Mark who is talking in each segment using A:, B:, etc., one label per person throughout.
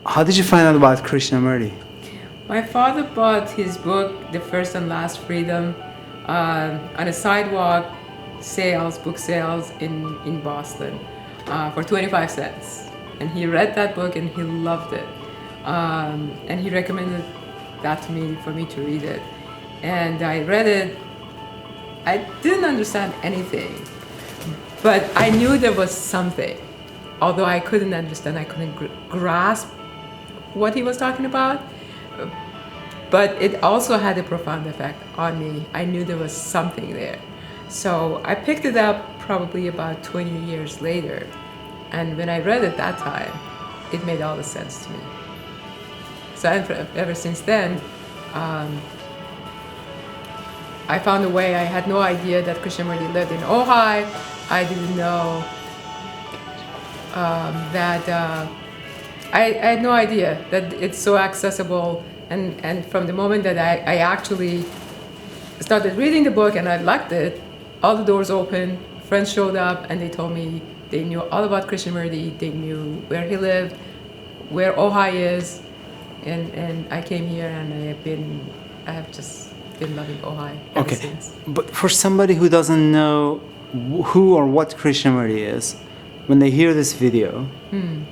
A: How did you find out about Krishnamurti?
B: My father bought his book, The First and Last Freedom, on a sidewalk book sales in Boston for 25 cents. And he read that book and he loved it. And he recommended that to me for me to read it. And I read it. I didn't understand anything, but I knew there was something. Although I couldn't understand, I couldn't grasp what he was talking about. But it also had a profound effect on me. I knew there was something there. So I picked it up probably about 20 years later. And when I read it that time, it made all the sense to me. So ever since then, I found a way. I had no idea that Krishnamurti lived in Ojai. I didn't know I had no idea that it's so accessible. And from the moment that I actually started reading the book and I liked it, all the doors opened, friends showed up and they told me they knew all about Krishnamurti, they knew where he lived, where Ojai is, and I came here and I have just been loving Ojai ever since.
A: But for somebody who doesn't know who or what Krishnamurti is, when they hear this video,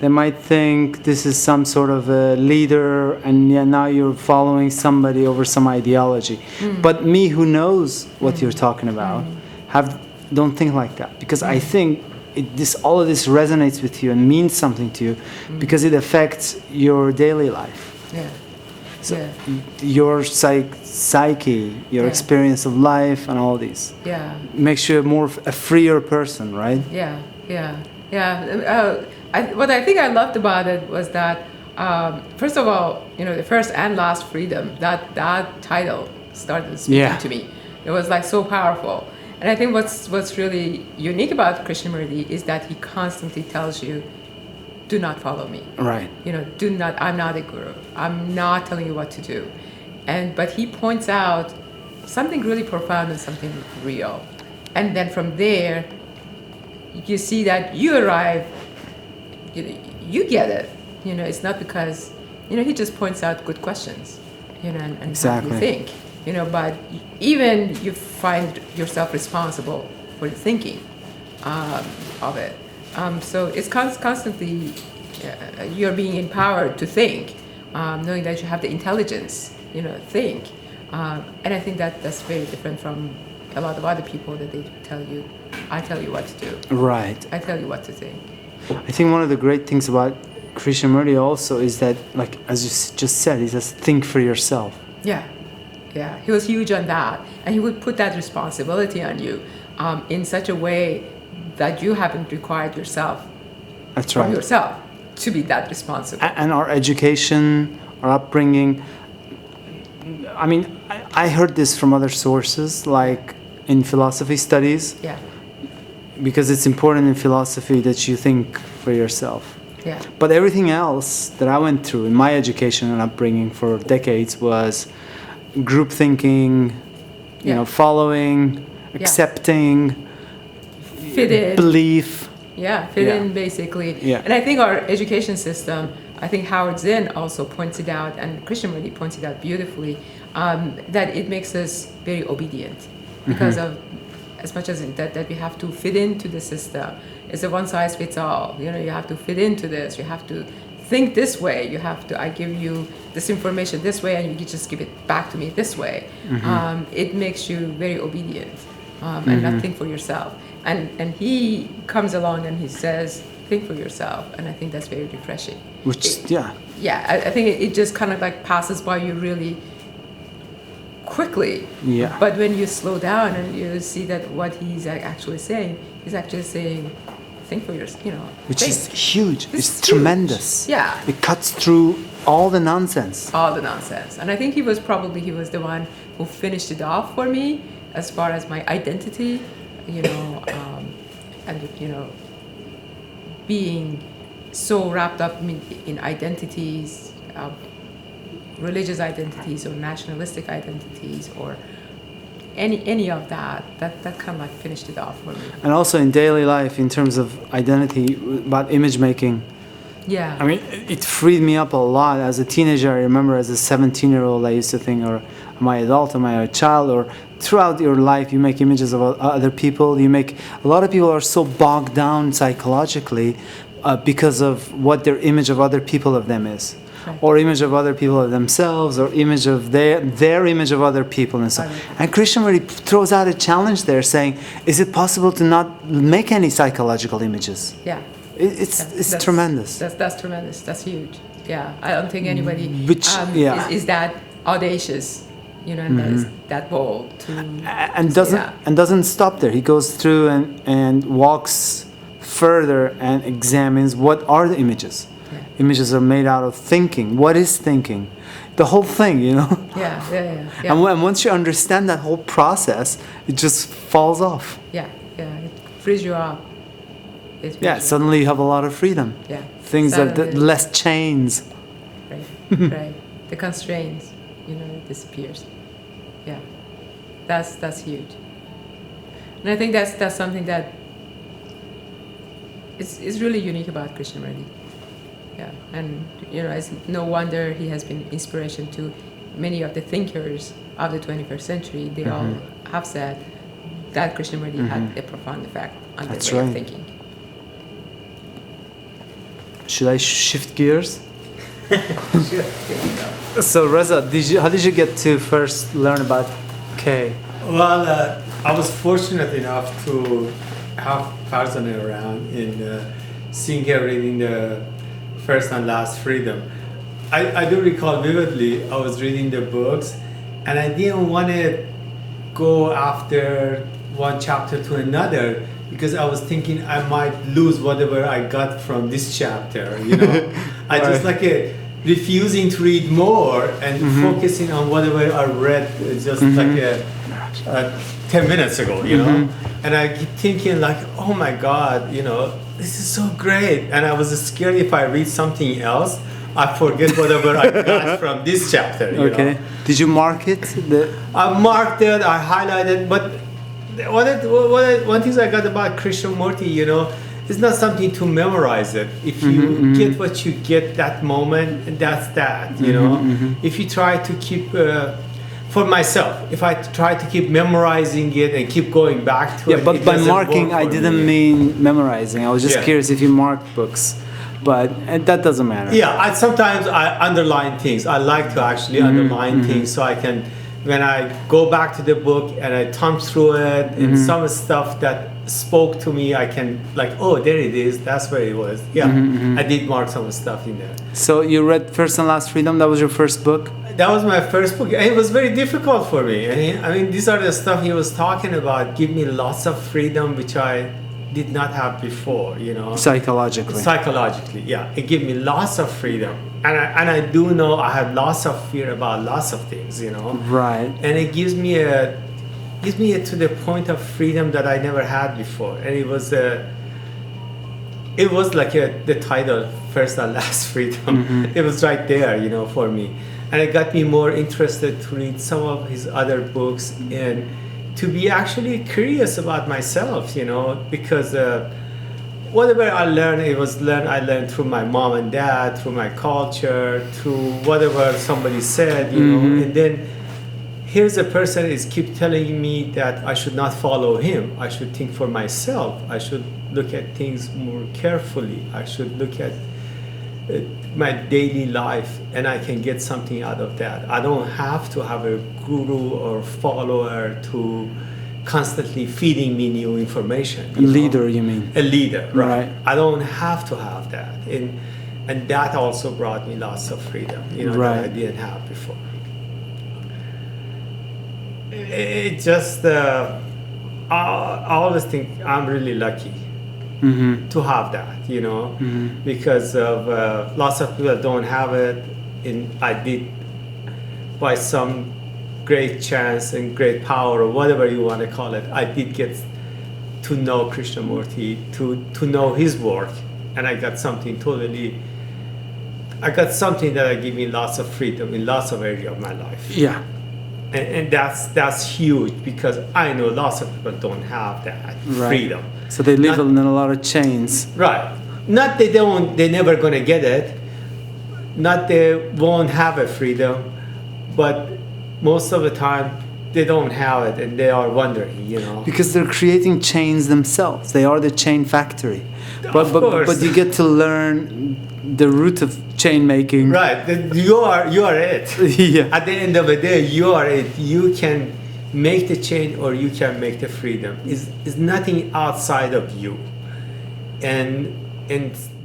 A: they might think this is some sort of a leader and now you're following somebody over some ideology. But me who knows what you're talking about, don't think like that. Because I think all of this resonates with you and means something to you because it affects your daily life.
B: Yeah.
A: So your psyche, your experience of life and all these makes you a freer person, right?
B: What I think I loved about it was that, first of all, the first and last freedom, that title started speaking to me. It was like so powerful. And I think what's really unique about Krishnamurti is that he constantly tells you, do not follow me.
A: Right.
B: Do not, I'm not a guru. I'm not telling you what to do. But he points out something really profound and something real. And then from there, you see that you arrive, you get it. It's not because, he just points out good questions, and
A: exactly.
B: how you think, but even you find yourself responsible for the thinking of it. So it's constantly, you're being empowered to think, knowing that you have the intelligence, think. And I think that's very different from a lot of other people that they tell you, I tell you what to do.
A: Right.
B: I tell you what to think.
A: I think one of the great things about Krishnamurti also is that, like, as you just said, he says, think for yourself.
B: Yeah. He was huge on that. And he would put that responsibility on you in such a way that you haven't required yourself from yourself to be that responsible.
A: And our education, our upbringing, I mean, I heard this from other sources, like in philosophy studies.
B: Yeah.
A: Because it's important in philosophy that you think for yourself.
B: Yeah.
A: But everything else that I went through in my education and upbringing for decades was group thinking, following, accepting,
B: fit in.
A: Belief.
B: Fit in basically. Yeah. And I think our education system, I think Howard Zinn also points it out, and Krishnamurti points it out beautifully, that it makes us very obedient because of as much as that we have to fit into the system. It's a one size fits all. You have to fit into this. You have to think this way. I give you this information this way, and you just give it back to me this way. It makes you very obedient and not think for yourself. And he comes along and he says, think for yourself. And I think that's very refreshing. I think it just kind of like passes by you really quickly.
A: Yeah.
B: But when you slow down and you see that what he's actually saying, think for yourself,
A: Which is huge. It's tremendous.
B: Yeah.
A: It cuts through all the nonsense.
B: And I think he was the one who finished it off for me as far as my identity, being so wrapped up in identities, religious identities or nationalistic identities or any of that kind of like finished it off for me.
A: And also in daily life, in terms of identity, about image making,
B: Yeah.
A: I mean, it freed me up a lot. As a teenager, I remember as a 17-year-old, I used to think, or am I adult, am I a child? Or throughout your life, you make images of other people. A lot of people are so bogged down psychologically because of what their image of other people of them is.
B: Right.
A: Or image of other people of themselves, or image of their image of other people, and so on. And Krishnamurti throws out a challenge there, saying, "Is it possible to not make any psychological images?"
B: Yeah.
A: It's tremendous.
B: That's tremendous. That's huge. Yeah. I don't think anybody is that audacious, you know, and that is that bold to
A: and doesn't stop there. He goes through and walks further and examines what are the images. Images are made out of thinking. What is thinking? The whole thing, you know?
B: Yeah.
A: And once you understand that whole process, it just falls off.
B: Yeah. It frees you up.
A: Suddenly you have a lot of freedom.
B: Yeah.
A: Things that less chains.
B: Right. The constraints, you know, it disappears. Yeah. That's huge. And I think that's something that is really unique about Krishnamurti. Yeah, and you know, it's no wonder he has been inspiration to many of the thinkers of the 21st century. They all have said that Krishnamurti had a profound effect on their way of thinking.
A: Should I shift gears?
B: Sure.
A: So Reza, how did you get to first learn about K?
C: Well, I was fortunate enough to have Farzana around and seeing her reading the First and Last Freedom. I do recall vividly, I was reading the books and I didn't want to go after one chapter to another because I was thinking I might lose whatever I got from this chapter, you know. I just refusing to read more and focusing on whatever I read just 10 minutes ago, you know. And I keep thinking like, oh my God, you know, this is so great. And I was scared if I read something else, I forget whatever I got from this chapter. You know?
A: Did you mark it?
C: I marked it, I highlighted, but one thing I got about Krishnamurti, you know, it's not something to memorize it. If you get what you get that moment, that's that, you know. If you try to keep, for myself, if I try to keep memorizing it and keep going back to it,
A: but by marking, I didn't mean memorizing. I was just curious if you marked books. But that doesn't matter.
C: Yeah, sometimes I underline things. I like to actually underline things so I can, when I go back to the book and I thumb through it and some stuff that spoke to me, I can like, oh, there it is. That's where it was. Yeah, I did mark some stuff in there.
A: So you read First and Last Freedom? That was your first book?
C: That was my first book. And it was very difficult for me. And I mean, these are the stuff he was talking about. Give me lots of freedom, which I did not have before, you know. Psychologically, yeah. It gave me lots of freedom. And I do know I have lots of fear about lots of things, you know.
A: Right.
C: And it gives me to the point of freedom that I never had before. And it was like the title, First and Last Freedom. It was right there, you know, for me. And it got me more interested to read some of his other books and to be actually curious about myself, you know, because whatever I learned, I learned through my mom and dad, through my culture, through whatever somebody said, you know, and then here's a person is keep telling me that I should not follow him. I should think for myself. I should look at things more carefully. I should look at my daily life and I can get something out of that. I don't have to have a guru or follower to constantly feeding me new information.
A: Leader, you mean?
C: A leader, right. I don't have to have that. And that also brought me lots of freedom, you know, that I didn't have before. It just, I always think I'm really lucky to have that, you know, because of lots of people don't have it. And I did, by some great chance and great power or whatever you want to call it, I did get to know Krishnamurti, to know his work, and I got something that gave me lots of freedom in lots of areas of my life.
A: Yeah.
C: And that's huge because I know lots of people don't have that freedom.
A: So they live in a lot of chains.
C: Right. not they never gonna get it, not they won't have a freedom, but most of the time they don't have it and they are wondering, you know.
A: Because they're creating chains themselves. They are the chain factory. But you get to learn the root of chain making.
C: Right. You are it.
A: Yeah.
C: At the end of the day, you are it. You can make the chain or you can make the freedom. Is nothing outside of you. And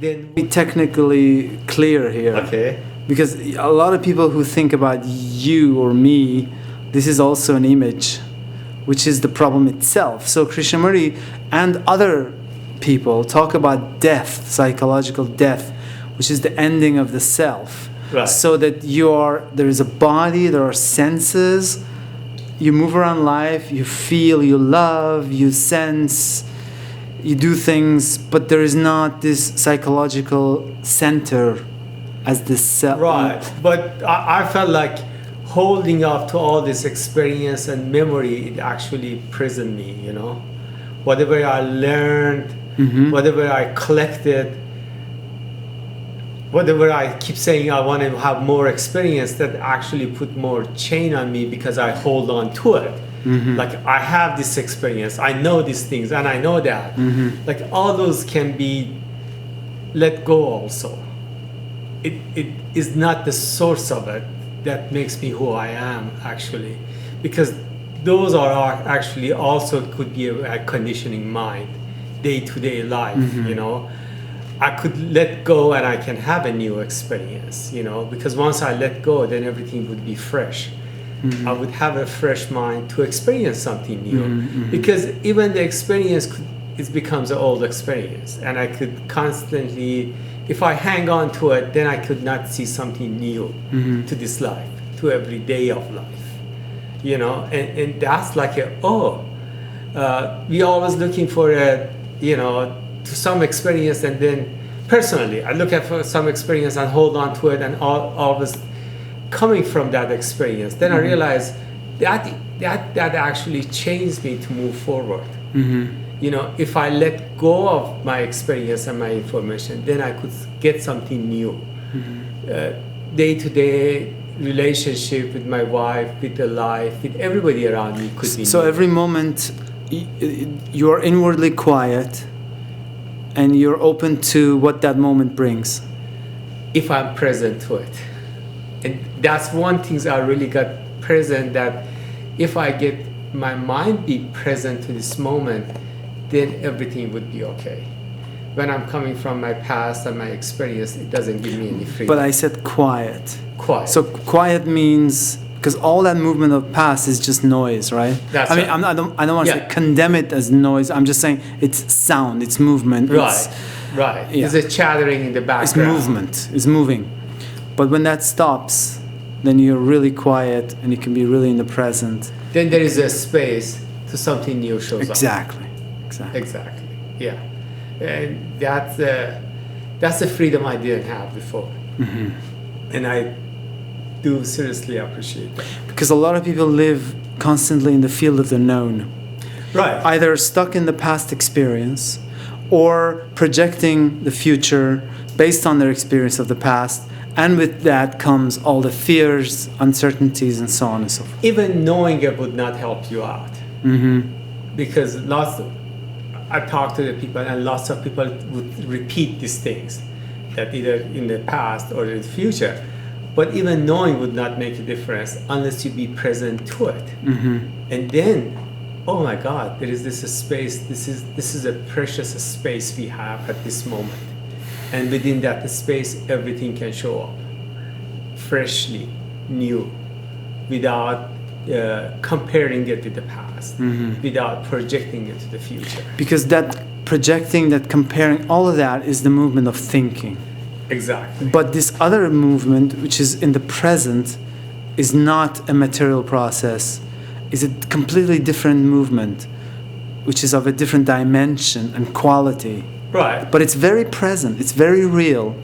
C: then
A: Be technically clear here.
C: okay.
A: Because a lot of people who think about you or me, this is also an image, which is the problem itself. So Krishnamurti and other people talk about death, psychological death, which is the ending of the self.
C: Right.
A: So that there is a body, there are senses, you move around life, you feel, you love, you sense, you do things, but there is not this psychological center as the self.
C: Right. But I felt like holding up to all this experience and memory, it actually prisoned me, you know. Whatever I learned, whatever I collected, whatever I keep saying I want to have more experience, that actually put more chain on me because I hold on to it. Like I have this experience, I know these things, and I know that. Like all those can be let go also. It is not the source of it that makes me who I am actually, because those are actually also could be a conditioning mind, day-to-day life, you know. I could let go and I can have a new experience, you know, because once I let go, then everything would be fresh. I would have a fresh mind to experience something new, because even the experience it becomes an old experience, and I could constantly, if I hang on to it, then I could not see something new to this life, to every day of life, you know. And that's like we always looking for a, you know, to some experience, and then personally I look at for some experience and hold on to it, and always coming from that experience, then I realize that actually changed me to move forward. You know, if I let go of my experience and my information, then I could get something new. Day-to-day relationship with my wife, with the life, with everybody around me could be
A: so
C: new.
A: every moment you are inwardly quiet and you're open to what that moment brings.
C: If I'm present to it. And that's one thing I really got present, that if I get my mind be present to this moment, then everything would be okay. When I'm coming from my past and my experience, it doesn't give me any freedom.
A: But I said quiet.
C: Quiet.
A: So quiet means, because all that movement of past is just noise, right?
C: That's
A: I mean,
C: right.
A: I don't want to say condemn it as noise. I'm just saying it's sound, it's movement.
C: Right.
A: Yeah.
C: There's a chattering in the background.
A: It's movement. It's moving. But when that stops, then you're really quiet and you can be really in the present.
C: Then there is a space to something new shows up.
A: Exactly.
C: Exactly. Yeah. And that's the freedom I didn't have before. And I do seriously appreciate that.
A: Because a lot of people live constantly in the field of the known.
C: Right.
A: Either stuck in the past experience or projecting the future based on their experience of the past. And with that comes all the fears, uncertainties, and so on and so forth.
C: Even knowing it would not help you out. Because I talk to the people, and lots of people would repeat these things, that either in the past or in the future. But even knowing would not make a difference unless you be present to it. And then, oh my God, there is this space. This is a precious space we have at this moment. And within that space, everything can show up freshly, new, without comparing it to the past, without projecting it to the future.
A: Because that projecting, that comparing, all of that is the movement of thinking.
C: Exactly.
A: But this other movement, which is in the present, is not a material process. Is a completely different movement, which is of a different dimension and quality.
C: Right.
A: But it's very present, it's very real.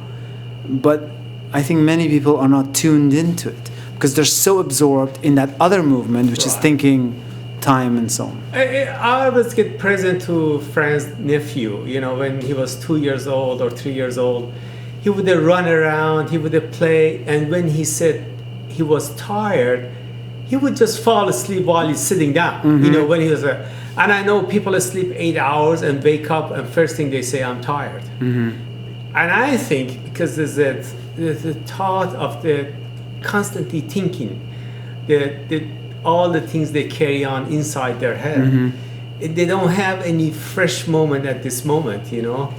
A: But I think many people are not tuned into it because they're so absorbed in that other movement, which is thinking time and so on.
C: I always get present to friend's nephew, you know, when he was 2 years old or 3 years old. He would run around, he would play, and when he said he was tired, he would just fall asleep while he's sitting down. You know, when he was and I know people sleep 8 hours and wake up, and first thing they say, I'm tired. And I think because there's the thought of the constantly thinking, all the things they carry on inside their head, they don't have any fresh moment at this moment, you know,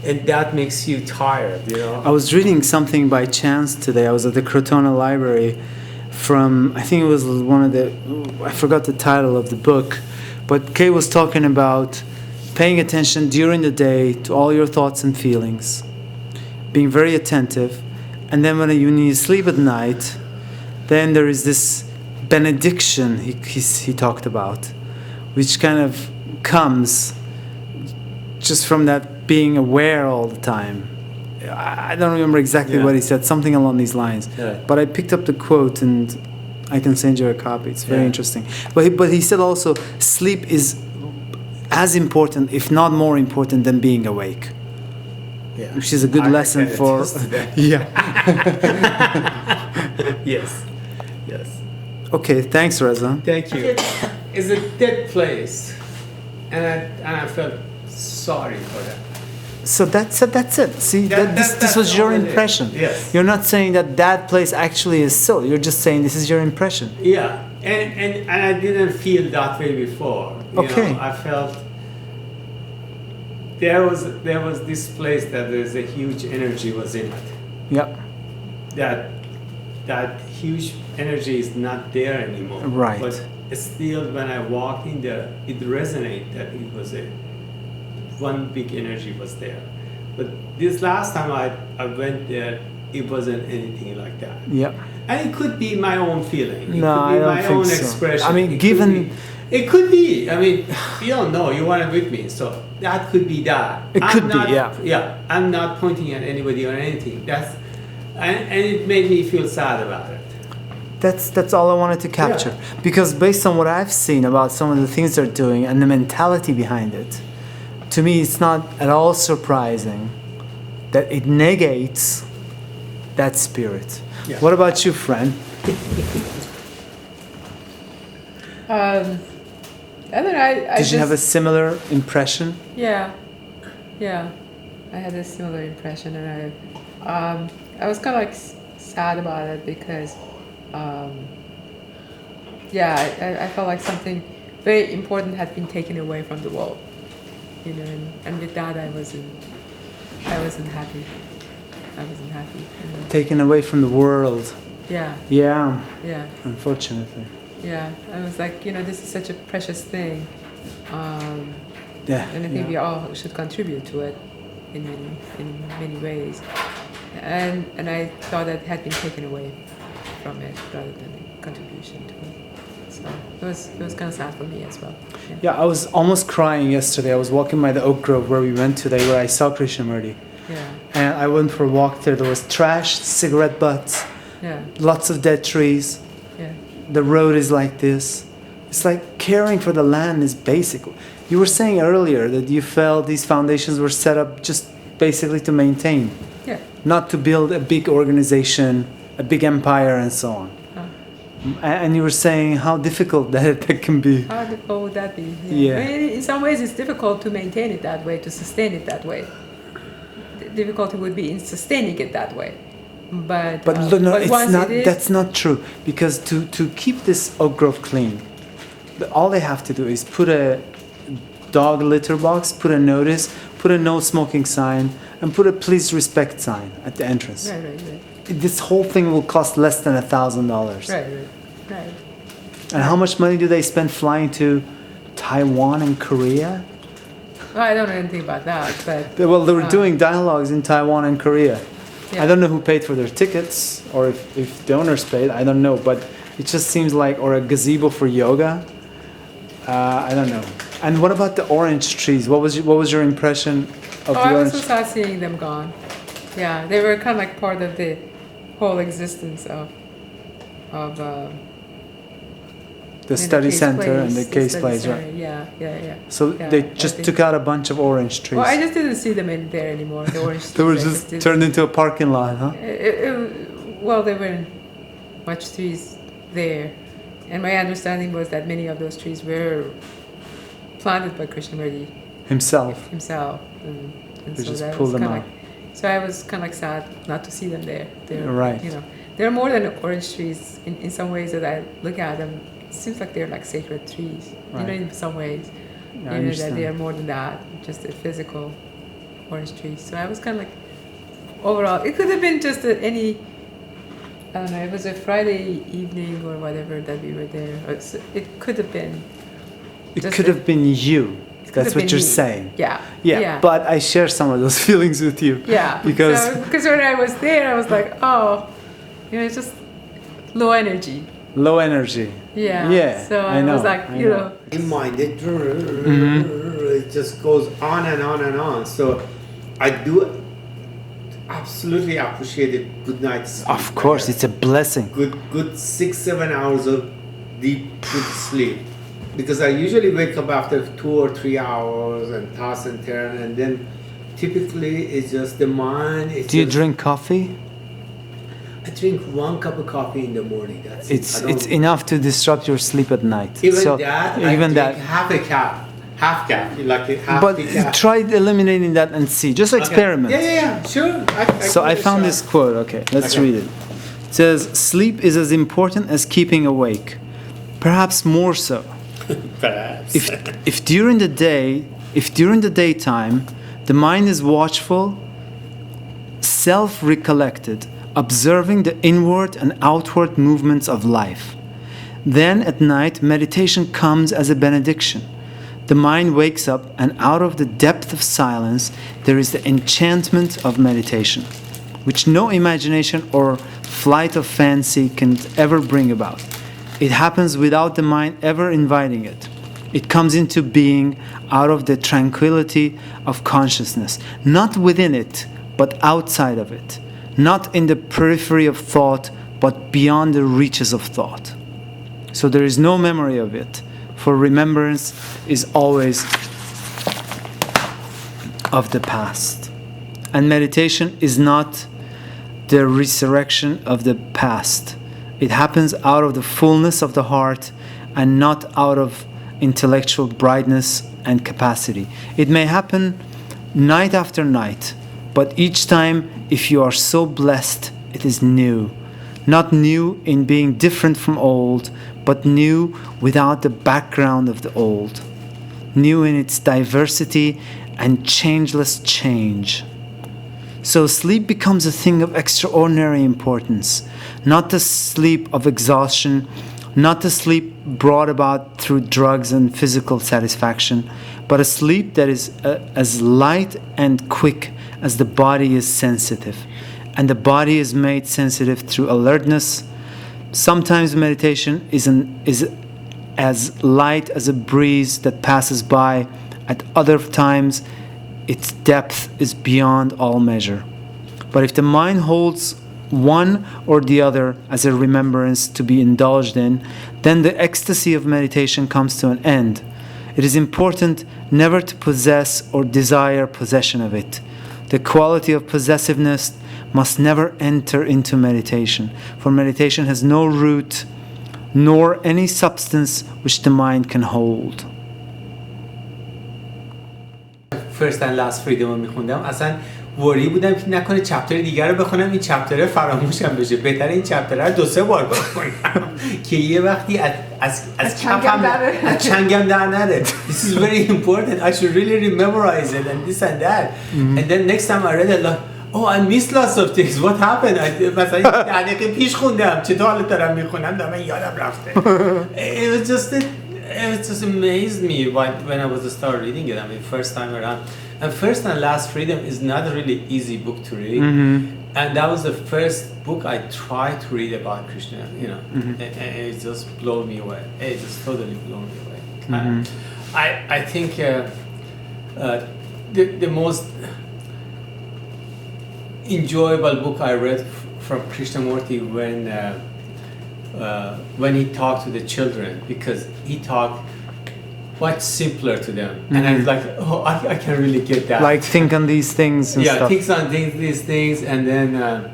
C: and that makes you tired, you know.
A: I was reading something by chance today. I was at the Crotona Library from, I think it was one of the, I forgot the title of the book, but Kay was talking about paying attention during the day to all your thoughts and feelings, being very attentive, and then when you sleep at night, then there is this benediction he talked about, which kind of comes just from that being aware all the time. I don't remember exactly what he said, something along these lines. But I picked up the quote and I can send you a copy. It's very interesting. But he said also, sleep is as important, if not more important, than being awake.
C: Yeah.
A: Which is a good lesson for... Yeah.
C: Yes.
A: Okay, thanks, Reza.
C: Thank you. It's a dead place, and I felt sorry for that.
A: So that's it. See, this was your impression.
C: Yes.
A: You're not saying that place actually is so. You're just saying this is your impression.
C: Yeah, and I didn't feel that way before. You know, I felt there was this place that there's a huge energy was in it.
A: Yep.
C: That huge energy is not there anymore.
A: Right.
C: But still, when I walked in there, it resonated that it was one big energy was there. But this last time I went there, it wasn't anything like that.
A: Yep.
C: And it could be my own feeling. It could be
A: I don't
C: my
A: think
C: own
A: so.
C: expression.
A: I mean,
C: It could be. I mean, you don't know. You weren't with me, so that could be that.
A: It could be.
C: Yeah. I'm not pointing at anybody or anything. And it made me feel sad about it.
A: That's all I wanted to capture. Because based on what I've seen about some of the things they're doing and the mentality behind it, to me it's not at all surprising that it negates that spirit. Yeah. What about you, friend?
B: I don't know.
A: Did you have a similar impression?
B: Yeah, I had a similar impression, and I was kind of like sad about it because, I felt like something very important had been taken away from the world, you know, and with that I wasn't happy. You know.
A: Taken away from the world.
B: Yeah.
A: Unfortunately.
B: Yeah, I was like, you know, this is such a precious thing. And I think we all should contribute to it in many ways. And I thought that had been taken away from it rather than a contribution to it. So it was kind of sad for me as well.
A: Yeah, I was almost crying yesterday. I was walking by the Oak Grove where we went today, where I saw Krishnamurti.
B: Yeah.
A: And I went for a walk there. There was trash, cigarette butts, lots of dead trees.
B: Yeah.
A: The road is like this. It's like caring for the land is basic. You were saying earlier that you felt these foundations were set up just basically to maintain.
B: Yeah.
A: Not to build a big organization, a big empire and so on. And you were saying how difficult that can be.
B: How difficult would that be?
A: Yeah.
B: I mean, in some ways it's difficult to maintain it that way, to sustain it that way. The difficulty would be in sustaining it that way. But
A: no, it's not. That's not true. Because to keep this Oak Grove clean, all they have to do is put a dog litter box, put a notice, put a no smoking sign, and put a please respect sign at the entrance.
B: Right.
A: This whole thing will cost less than $1,000.
B: Right.
A: And how much money do they spend flying to Taiwan and Korea?
B: Well, I don't know anything about that, but
A: They were doing dialogues in Taiwan and Korea.
B: Yeah.
A: I don't know who paid for their tickets, or if donors paid. I don't know, but it just seems like, or a gazebo for yoga. I don't know. And what about the orange trees? What was your impression of the
B: I
A: orange?
B: was so sad seeing them gone. Yeah, they were kind of like part of the whole existence of
A: The
B: in
A: study
B: case
A: center and the case
B: study
A: place,
B: center.
A: right?
B: Yeah.
A: So
B: Yeah,
A: they
B: I
A: just
B: think-
A: took out a bunch of orange trees.
B: Well, I just didn't see them in there anymore. The orange
A: They were
B: trees, I
A: just
B: didn't-
A: turned into a parking lot, huh?
B: Well, there weren't much trees there, and my understanding was that many of those trees were planted by Krishnamurti
A: Himself.
B: himself, and
A: They
B: so
A: just
B: that
A: pulled
B: was
A: them
B: kind
A: out.
B: of so I was kind of like sad not to see them there. They're,
A: Right.
B: You know, there are more than orange trees in some ways that I look at them. It seems like they're like sacred trees. You know,
A: Right.
B: in some ways,
A: I
B: you know that
A: understand.
B: they are more than that, just a physical orange trees. So I was kind of like, overall, it could have been just any. I don't know. It was a Friday evening or whatever that we were there. It could have been.
A: It
B: just
A: could
B: a-
A: have been you.
B: could
A: That's
B: have
A: what
B: been
A: you're
B: me.
A: saying.
B: Yeah.
A: Yeah, but I share some of those feelings with you.
B: Yeah,
A: Because
B: because when I was there, I was like, oh, you know, it's just low energy.
A: low energy.
B: Yeah.
A: Yeah,
B: So
A: I
B: I was
A: know,
B: like,
A: I
B: you
A: know.
B: know,
C: In mind, it just goes on and on and on. So I do absolutely appreciate a good night's sleep.
A: Of course, it's a blessing.
C: good 6-7 hours of deep good sleep, because I usually wake up after 2 or 3 hours and toss and turn, and then typically it's just the mind.
A: Do you drink coffee?
C: I drink 1 cup of coffee in the morning. That's it. I don't-
A: It's enough to disrupt your sleep at night.
C: even
A: So,
C: that.
A: even
C: I
A: that.
C: drink half a cup, like a half
A: But
C: a cup.
A: try eliminating that and see. Just
C: Okay.
A: experiment.
C: Yeah, sure.
A: So
C: give
A: I
C: it a
A: found
C: shot.
A: this quote. Okay, let's
C: Okay.
A: read it. It says, "Sleep is as important as keeping awake, perhaps more so.
C: Perhaps.
A: If during the daytime, the mind is watchful, self-recollected, observing the inward and outward movements of life, then at night meditation comes as a benediction. The mind wakes up, and out of the depth of silence there is the enchantment of meditation, which no imagination or flight of fancy can ever bring about. It happens without the mind ever inviting it. It comes into being out of the tranquility of consciousness, not within it, but outside of it, not in the periphery of thought, but beyond the reaches of thought. So there is no memory of it, for remembrance is always of the past. And meditation is not the resurrection of the past. It happens out of the fullness of the heart and not out of intellectual brightness and capacity. It may happen night after night, but each time, if you are so blessed, it is new. Not new in being different from old, but new without the background of the old. New in its diversity and changeless change. So sleep becomes a thing of extraordinary importance, not the sleep of exhaustion, not the sleep brought about through drugs and physical satisfaction, but a sleep that is as light and quick as the body is sensitive. And the body is made sensitive through alertness. Sometimes meditation is as light as a breeze that passes by. At other times, its depth is beyond all measure. But if the mind holds one or the other as a remembrance to be indulged in, then the ecstasy of meditation comes to an end. It is important never to possess or desire possession of it. The quality of possessiveness must never enter into meditation, for meditation has no root nor any substance which the mind can hold.
C: First and last freedom رو میخوندم، اصلا وری بودم که نکنه چپتر دیگر رو بخونم، این چپتر فراموشم بشه. بهتره این چپتر رو 2-3 بار بخونم که یه وقتی از چنگم در نره. This is very important. I should really memorize it and this and that. And then next time I read it, like, oh, I missed lots of things. What happened? مثلا 10 دقیقه پیش خوندم، چطور حالا دارم میخونم من یادم رفته. It just amazed me when I was started reading it. I mean, first time around. And First and Last Freedom is not a really easy book to read. And that was the first book I tried to read about Krishna, you know. And it just blew me away. It just totally blew me away. I think the most enjoyable book I read from Krishnamurti when he talked to the children, because he talked much simpler to them, and I was like, oh, I can really get that.
A: Like think on these things and
C: yeah,
A: stuff.
C: things on these things, and then a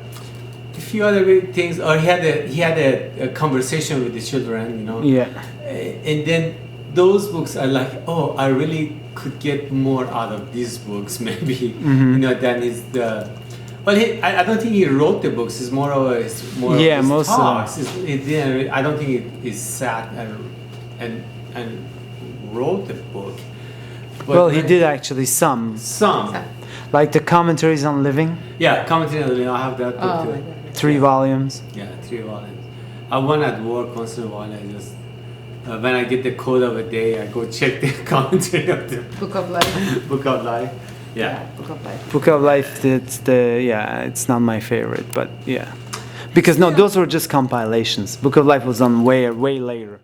C: few other great things. Or he had a conversation with the children, you know.
A: Yeah.
C: And then those books are like, oh, I really could get more out of these books, maybe, you know, than is the. Well, I don't think he wrote the books. It's more of his
A: most
C: talks.
A: of them.
C: I don't think he sat and wrote the book. But
A: Well, he did actually some. Like the commentaries on living,
C: Yeah, commentary on the I have that book
B: Oh
C: too.
B: my God.
A: 3 volumes.
C: Yeah, 3 volumes. I one at work once in a while. I just when I get the code of a day, I go check the commentary of the
B: Book of Life.
C: Book of Life. Yeah.
B: Book of Life.
A: Book of Life, it's not my favorite, but yeah. Because no, those were just compilations. Book of Life was on way later.